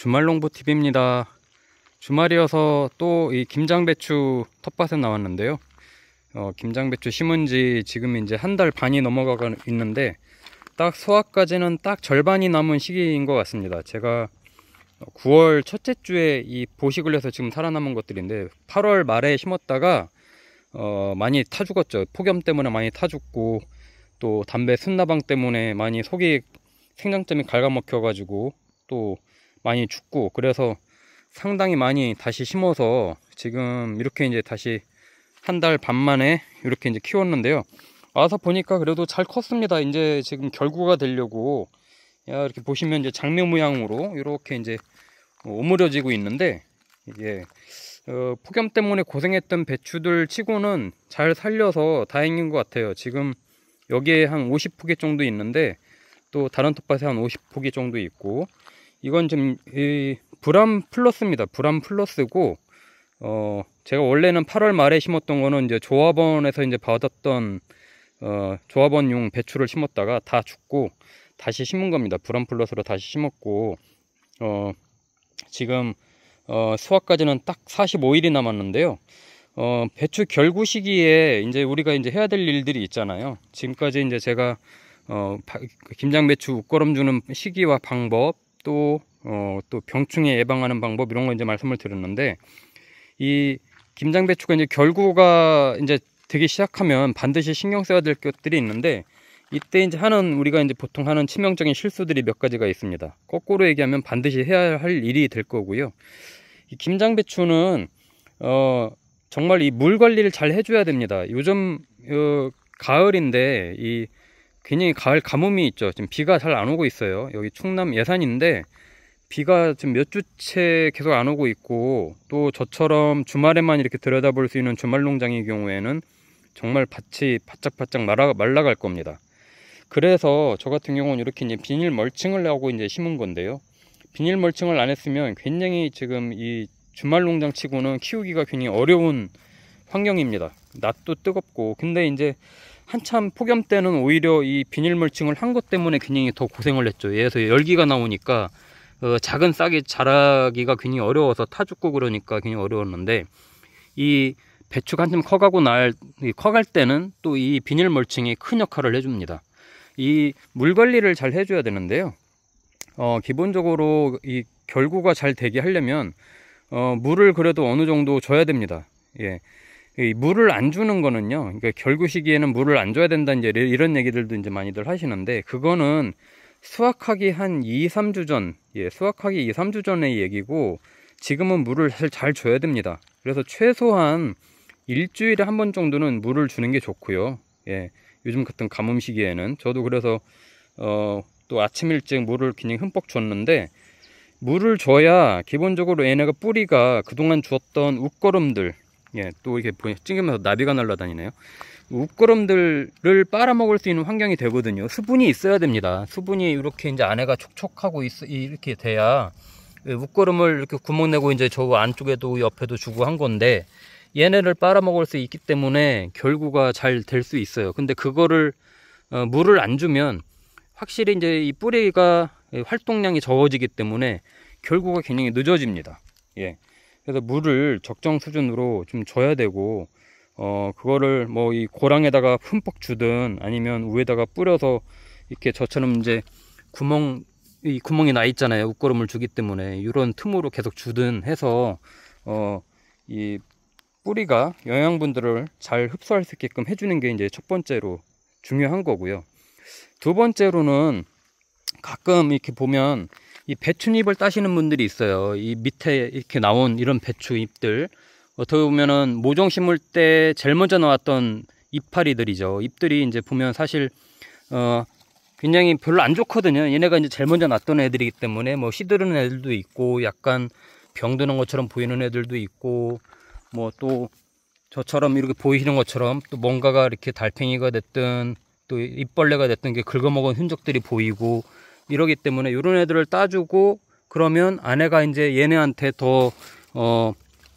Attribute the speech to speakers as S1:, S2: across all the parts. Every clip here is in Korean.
S1: 주말농부TV입니다. 주말이어서 또 이 김장배추 텃밭에 나왔는데요. 김장배추 심은 지 지금 이제 한 달 반이 넘어가고 있는데 딱 수확까지는 딱 절반이 남은 시기인 것 같습니다. 제가 9월 첫째 주에 이 보식을 해서 지금 살아남은 것들인데 8월 말에 심었다가 많이 타 죽었죠. 폭염 때문에 많이 타 죽고 또 담배 순나방 때문에 많이 속이 생장점이 갉아먹혀 가지고 또 많이 죽고, 그래서 상당히 많이 다시 심어서 지금 이렇게 이제 다시 한 달 반 만에 이렇게 이제 키웠는데요. 와서 보니까 그래도 잘 컸습니다. 이제 지금 결구가 되려고 이렇게 보시면 이제 장미 모양으로 이렇게 이제 오므려지고 있는데, 이게 폭염 때문에 고생했던 배추들 치고는 잘 살려서 다행인 것 같아요. 지금 여기에 한 50포기 정도 있는데 또 다른 텃밭에 한 50포기 정도 있고, 이건 좀 브람 플러스입니다. 브람 플러스고, 제가 원래는 8월 말에 심었던 거는 이제 조합원에서 이제 받았던 조합원용 배추를 심었다가 다 죽고 다시 심은 겁니다. 브람 플러스로 다시 심었고, 지금 수확까지는 딱 45일이 남았는데요. 배추 결구 시기에 이제 우리가 이제 해야 될 일들이 있잖아요. 지금까지 이제 제가 김장배추 웃거름 주는 시기와 방법, 또 병충해 예방하는 방법, 이런 거 이제 말씀을 드렸는데, 이 김장배추가 이제 결구가 이제 되기 시작하면 반드시 신경 써야 될 것들이 있는데, 이때 이제 우리가 이제 보통 하는 치명적인 실수들이 몇 가지가 있습니다. 거꾸로 얘기하면 반드시 해야 할 일이 될 거고요. 이 김장배추는 정말 이 물 관리를 잘 해줘야 됩니다. 요즘 가을인데 굉장히 가을 가뭄이 있죠. 지금 비가 잘 안 오고 있어요. 여기 충남 예산인데 비가 지금 몇 주째 계속 안 오고 있고, 또 저처럼 주말에만 이렇게 들여다볼 수 있는 주말 농장의 경우에는 정말 밭이 바짝바짝 말라갈 겁니다. 그래서 저 같은 경우는 이렇게 이제 비닐 멀칭을 하고 이제 심은 건데요. 비닐 멀칭을 안 했으면 굉장히 지금 이 주말 농장 치고는 키우기가 굉장히 어려운 환경입니다. 낮도 뜨겁고. 근데 이제 한참 폭염 때는 오히려 이 비닐 멀칭을 한 것 때문에 굉장히 더 고생을 했죠. 예에서 열기가 나오니까 작은 싹이 자라기가 굉장히 어려워서 타 죽고, 그러니까 굉장히 어려웠는데, 이 배추가 한참 커갈 때는 또 이 비닐 멀칭이 큰 역할을 해줍니다. 이 물 관리를 잘 해줘야 되는데요. 기본적으로 이 결구가 잘 되게 하려면 물을 그래도 어느 정도 줘야 됩니다. 예. 이 물을 안 주는 거는요, 그러니까 결구 시기에는 물을 안 줘야 된다, 이제 이런 얘기들도 이제 많이들 하시는데, 그거는 수확하기 한 2-3주 전, 수확하기 2-3주 전의 얘기고, 지금은 물을 잘 줘야 됩니다. 그래서 최소한 일주일에 한 번 정도는 물을 주는 게 좋고요. 예. 요즘 같은 가뭄 시기에는 저도 그래서 또 아침 일찍 물을 그냥 흠뻑 줬는데, 물을 줘야 기본적으로 얘네가 뿌리가 그동안 주었던 웃거름들, 또 이렇게 찍으면서 나비가 날아다니네요. 웃거름들을 빨아먹을 수 있는 환경이 되거든요. 수분이 있어야 됩니다. 수분이 이렇게 이제 안에가 촉촉하고 이렇게 돼야 웃거름을 이렇게 구멍 내고 이제 저 안쪽에도 옆에도 주고 한 건데, 얘네를 빨아먹을 수 있기 때문에 결구가 잘 될 수 있어요. 근데 그거를 물을 안 주면 확실히 이제 이 뿌리가 활동량이 적어지기 때문에 결구가 굉장히 늦어집니다. 그래서 물을 적정 수준으로 좀 줘야 되고, 그거를 뭐 이 고랑에다가 흠뻑 주든 아니면 위에다가 뿌려서 이렇게 저처럼 이제 구멍이 나 있잖아요. 웃거름을 주기 때문에 이런 틈으로 계속 주든 해서 이 뿌리가 영양분들을 잘 흡수할 수 있게끔 해주는 게 이제 첫 번째로 중요한 거고요. 두 번째로는 가끔 이렇게 보면 이 배춧잎을 따시는 분들이 있어요. 이 밑에 이렇게 나온 이런 배추잎들, 어떻게 보면은 모종 심을 때 제일 먼저 나왔던 이파리들이죠. 잎들이 이제 보면 사실 굉장히 별로 안 좋거든요. 얘네가 이제 제일 먼저 났던 애들이기 때문에 뭐 시드르는 애들도 있고, 약간 병드는 것처럼 보이는 애들도 있고, 뭐 또 저처럼 이렇게 보이시는 것처럼 또 뭔가가 이렇게 달팽이가 됐든 또 잎벌레가 됐든 게 긁어먹은 흔적들이 보이고, 이러기 때문에 이런 애들을 따주고, 그러면 아내가 이제 얘네한테 더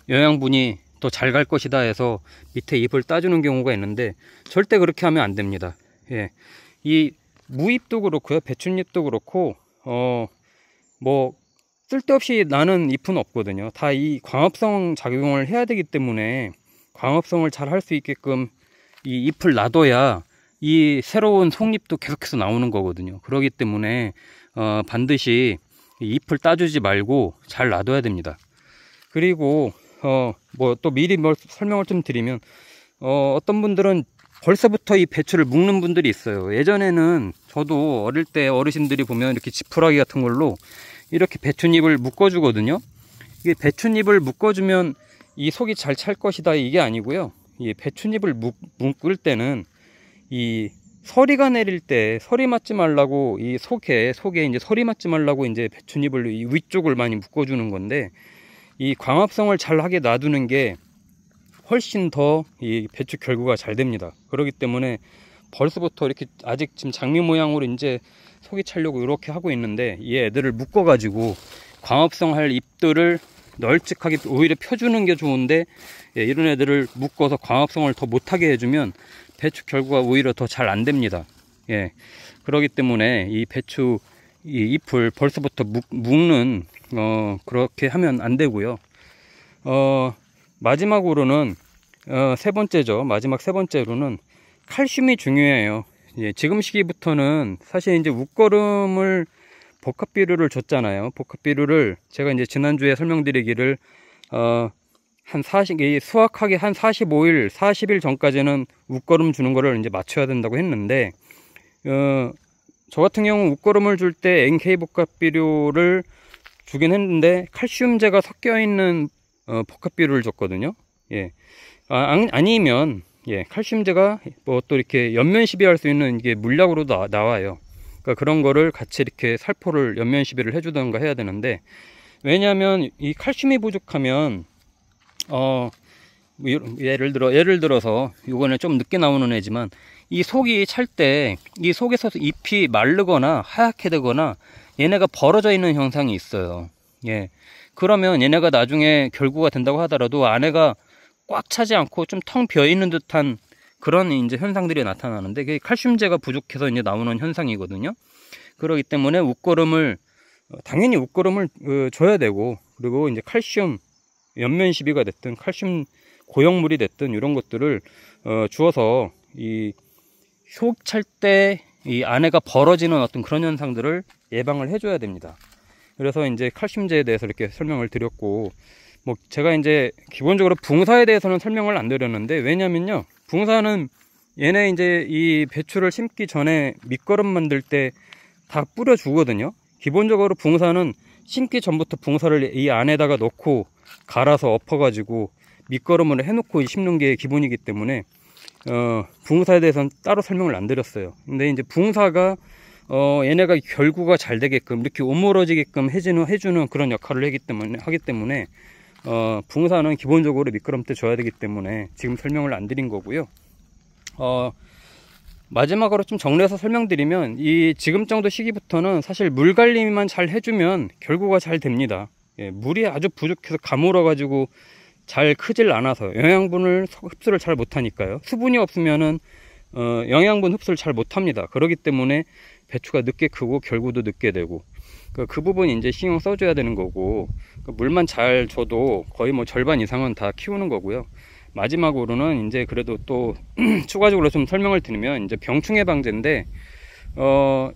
S1: 영양분이 더 잘 갈 것이다 해서 밑에 잎을 따주는 경우가 있는데, 절대 그렇게 하면 안 됩니다. 이 무잎도 그렇고요, 배춧잎도 그렇고, 뭐 쓸데없이 나는 잎은 없거든요. 다 이 광합성 작용을 해야 되기 때문에 광합성을 잘 할 수 있게끔 이 잎을 놔둬야 이 새로운 속잎도 계속해서 나오는 거거든요. 그렇기 때문에 반드시 이 잎을 따주지 말고 잘 놔둬야 됩니다. 그리고 뭐 또 미리 설명을 좀 드리면 어떤 분들은 벌써부터 이 배추를 묶는 분들이 있어요. 예전에는 저도 어릴 때 어르신들이 보면 이렇게 지푸라기 같은 걸로 이렇게 배춧잎을 묶어 주거든요. 이게 배춧잎을 묶어 주면 이 속이 잘 찰 것이다, 이게 아니고요. 이 배춧잎을 묶을 때는 이 서리가 내릴 때 서리 맞지 말라고, 이 속에 이제 서리 맞지 말라고 이제 배춧잎을 이 위쪽을 많이 묶어 주는 건데, 이 광합성을 잘 하게 놔두는 게 훨씬 더 이 배추 결구가 잘 됩니다. 그렇기 때문에 벌써부터 이렇게 아직 지금 장미 모양으로 이제 속이 차려고 이렇게 하고 있는데, 이 애들을 묶어 가지고 광합성 할 잎들을 널찍하게 오히려 펴주는 게 좋은데, 이런 애들을 묶어서 광합성을 더 못하게 해주면 배추 결구가 오히려 더 잘 안 됩니다. 그렇기 때문에 이 배추 이 잎을 벌써부터 묶는 그렇게 하면 안 되고요. 마지막으로는 세 번째로는 칼슘이 중요해요. 지금 시기부터는 사실 이제 웃거름을 복합비료를 줬잖아요. 복합비료를 제가 이제 지난주에 설명드리기를 수확하기 한 45일, 40일 전까지는 웃거름 주는 거를 이제 맞춰야 된다고 했는데, 저 같은 경우 웃거름을 줄 때 NK 복합비료를 주긴 했는데 칼슘제가 섞여 있는 복합비료를 줬거든요. 아니면 칼슘제가 뭐 또 이렇게 연면 시비할 수 있는 이게 물약으로 나와요. 그러니까 그런 거를 같이 이렇게 살포를 연면 시비를 해주던가 해야 되는데, 왜냐하면 이 칼슘이 부족하면 예를 들어서 이거는 좀 늦게 나오는 애지만, 이 속이 찰 때 이 속에서 잎이 마르거나 하얗게 되거나 얘네가 벌어져 있는 현상이 있어요. 그러면 얘네가 나중에 결구가 된다고 하더라도 안에가 꽉 차지 않고 좀 텅 비어 있는 듯한 그런 이제 현상들이 나타나는데, 그게 칼슘제가 부족해서 이제 나오는 현상이거든요. 그렇기 때문에 당연히 웃거름을 줘야 되고, 그리고 이제 칼슘 연면 시비가 됐든 칼슘 고형물이 됐든 이런 것들을 주어서 이 속 찰 때 이 안에가 벌어지는 어떤 그런 현상들을 예방을 해줘야 됩니다. 그래서 이제 칼슘제에 대해서 이렇게 설명을 드렸고, 뭐 제가 이제 기본적으로 붕사에 대해서는 설명을 안 드렸는데, 왜냐면요, 붕사는 얘네 이제 이 배추를 심기 전에 밑거름 만들 때 다 뿌려 주거든요. 기본적으로 붕사는 심기 전부터 붕사를 이 안에다가 넣고 갈아서 엎어가지고 밑거름을 해놓고 심는 게 기본이기 때문에 붕사에 대해서는 따로 설명을 안 드렸어요. 근데 이제 붕사가 얘네가 결구가 잘 되게끔 이렇게 오므러지게끔 해주는 그런 역할을 하기 때문에 붕사는 기본적으로 미끄럼 때 줘야 되기 때문에 지금 설명을 안 드린 거고요. 마지막으로 좀 정리해서 설명드리면, 이 지금 정도 시기부터는 사실 물 관리만 잘 해주면 결구가 잘 됩니다. 물이 아주 부족해서 가물어 가지고 잘 크질 않아서 영양분을 흡수를 잘 못하니까요. 수분이 없으면은 영양분 흡수를 잘 못합니다. 그렇기 때문에 배추가 늦게 크고 결구도 늦게 되고, 그 부분 이제 신경 써줘야 되는 거고, 물만 잘 줘도 거의 뭐 절반 이상은 다 키우는 거고요. 마지막으로는 이제 그래도 또 추가적으로 좀 설명을 드리면, 이제 병충해 방제인데, 뭐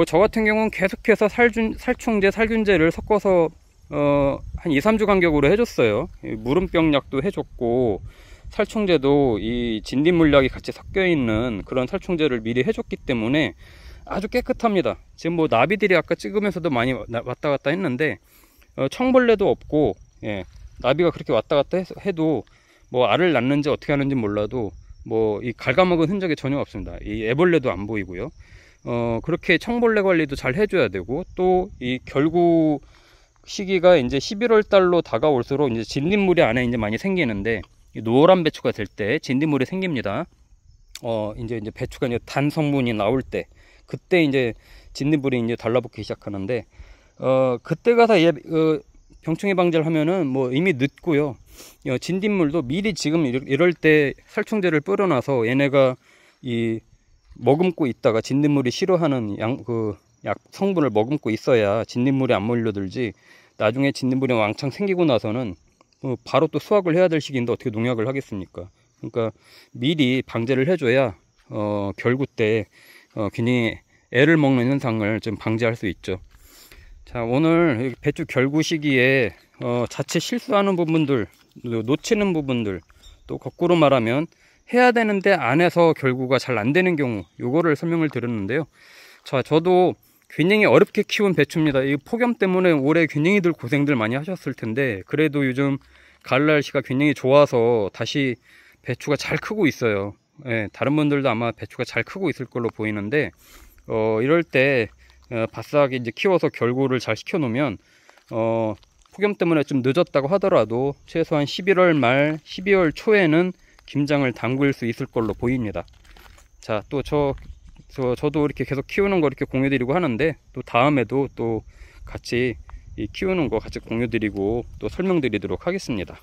S1: 저 같은 경우는 계속해서 살충제, 살균제를 섞어서 한 2-3주 간격으로 해줬어요. 무름병 약도 해줬고, 살충제도 이 진딧물약이 같이 섞여 있는 그런 살충제를 미리 해줬기 때문에 아주 깨끗합니다. 지금 뭐 나비들이 아까 찍으면서도 많이 왔다 갔다 했는데, 청벌레도 없고, 나비가 그렇게 왔다 갔다 해도 뭐 알을 낳는지 어떻게 하는지 몰라도 뭐 이 갉아먹은 흔적이 전혀 없습니다. 이 애벌레도 안 보이고요. 그렇게 청벌레 관리도 잘 해줘야 되고, 또 이 결구 시기가 이제 11월 달로 다가올수록 이제 진딧물이 안에 이제 많이 생기는데, 노란 배추가 될 때 진딧물이 생깁니다. 이제 배추가 이제 단 성분이 나올 때, 그때 이제 진딧물이 이제 달라붙기 시작하는데, 그때 가서 병충해 방제를 하면은 뭐 이미 늦고요. 진딧물도 미리 지금 이럴 때 살충제를 뿌려놔서 얘네가 이 머금고 있다가 진딧물이 싫어하는 약 성분을 머금고 있어야 진딧물이 안 몰려들지, 나중에 짓는물이 왕창 생기고 나서는 바로 또 수확을 해야 될 시기인데 어떻게 농약을 하겠습니까? 그러니까 미리 방제를 해줘야 결구 때 괜히 애를 먹는 현상을 좀 방지할 수 있죠. 자, 오늘 배추 결구 시기에 자칫 실수하는 부분들, 놓치는 부분들, 또 거꾸로 말하면 해야 되는데 안 해서 결구가 잘 안 되는 경우, 요거를 설명을 드렸는데요. 자, 저도 굉장히 어렵게 키운 배추입니다. 이 폭염 때문에 올해 굉장히들 고생들 많이 하셨을 텐데, 그래도 요즘 가을 날씨가 굉장히 좋아서 다시 배추가 잘 크고 있어요. 예, 다른 분들도 아마 배추가 잘 크고 있을 걸로 보이는데, 이럴 때 바싹 이제 키워서 결구를 잘 시켜 놓으면 폭염 때문에 좀 늦었다고 하더라도 최소한 11월 말 12월 초에는 김장을 담글 수 있을 걸로 보입니다. 자, 또 저도 이렇게 계속 키우는 거 이렇게 공유드리고 하는데, 또 다음에도 또 같이 키우는 거 같이 공유드리고 또 설명드리도록 하겠습니다.